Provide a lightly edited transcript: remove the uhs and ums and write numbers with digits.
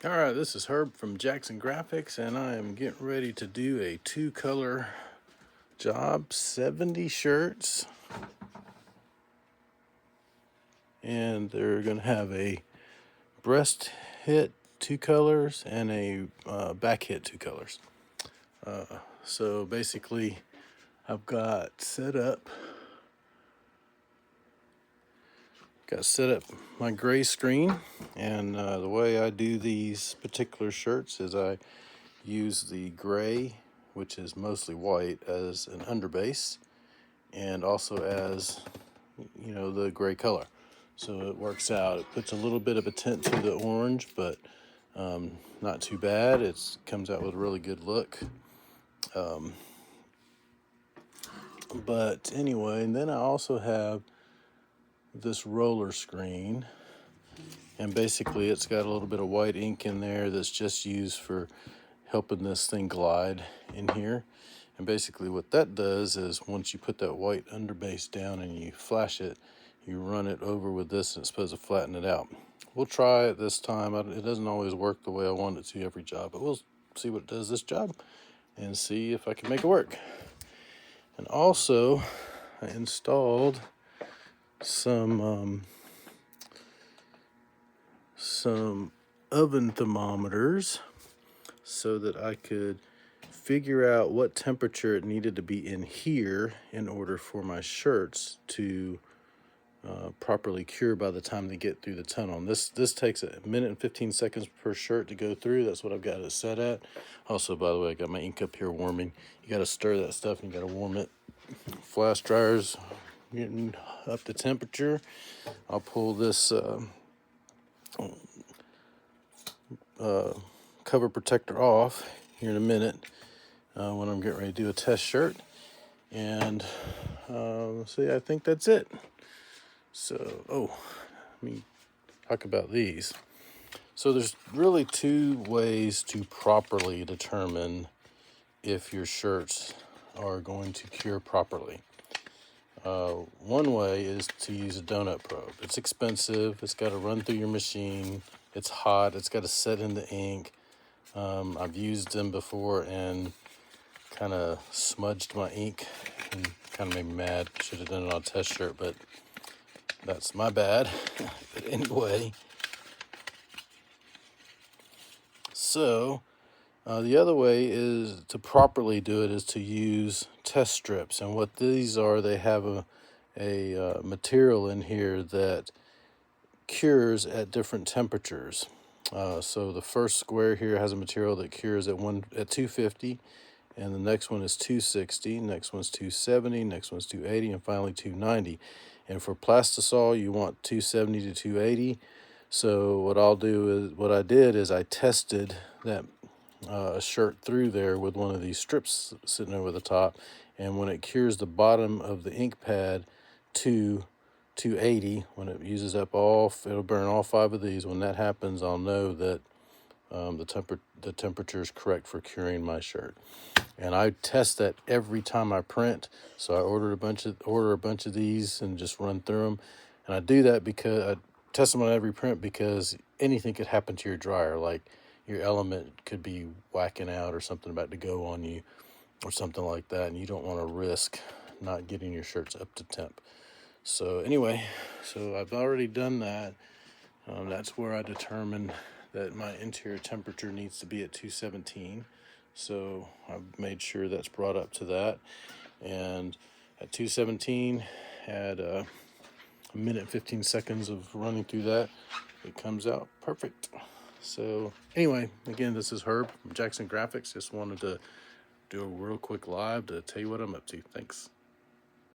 Alright, this is Herb from Jackson Graphics, and I am getting ready to do a 2-color job, 70 shirts. And they're going to have a breast hit 2 colors and a back hit 2 colors. So basically, I've got set up my gray screen, and the way I do these particular shirts is I use the gray, which is mostly white, as an underbase, and also as the gray color. So it works out. It puts a little bit of a tint to the orange, but not too bad. It comes out with a really good look. But anyway, and then I also have this roller screen, and basically it's got a little bit of white ink in there that's just used for helping this thing glide in here. And basically what that does is, once you put that white underbase down and you flash it, you run it over with this and it's supposed to flatten it out. We'll try it this time. It doesn't always work the way I want it to every job, but we'll see what it does this job and see if I can make it work. And also I installed some oven thermometers so that I could figure out what temperature it needed to be in here in order for my shirts to properly cure by the time they get through the tunnel. And this takes a minute and 15 seconds per shirt to go through. That's what I've got it set at. Also, by the way, I got my ink up here warming. You got to stir that stuff and you got to warm it. Flash dryer's getting up the temperature. I'll pull this cover protector off here in a minute when I'm getting ready to do a test shirt. And see, I think that's it. So, let me talk about these. So there's really 2 ways to properly determine if your shirts are going to cure properly. One way is to use a donut probe. It's expensive. It's got to run through your machine. It's hot. It's got to set in the ink. I've used them before and kind of smudged my ink and kind of made me mad. Should have done it on a test shirt, but that's my bad. But anyway, so the other way is to properly do it is to use test strips. And what these are, they have a material in here that cures at different temperatures. So the first square here has a material that cures at 250, and the next one is 260, next one's 270, next one's 280, and finally 290. And for Plastisol, you want 270 to 280. So what I did is I tested that a shirt through there with one of these strips sitting over the top, and when it cures the bottom of the ink pad to 280, when it uses up it'll burn all 5 of these. When that happens, I'll know that the temperature is correct for curing my shirt. And I test that every time I print. So I order a bunch of these and just run through them. And I do that because I test them on every print, because anything could happen to your dryer. Like your element could be whacking out or something about to go on you or something like that, and you don't want to risk not getting your shirts up to temp. So anyway, so I've already done that. That's where I determined that my interior temperature needs to be at 217. So I've made sure that's brought up to that. And at 217, had a minute and 15 seconds of running through that. It comes out perfect. So anyway, again, this is Herb from Jackson Graphics. Just wanted to do a real quick live to tell you what I'm up to. Thanks.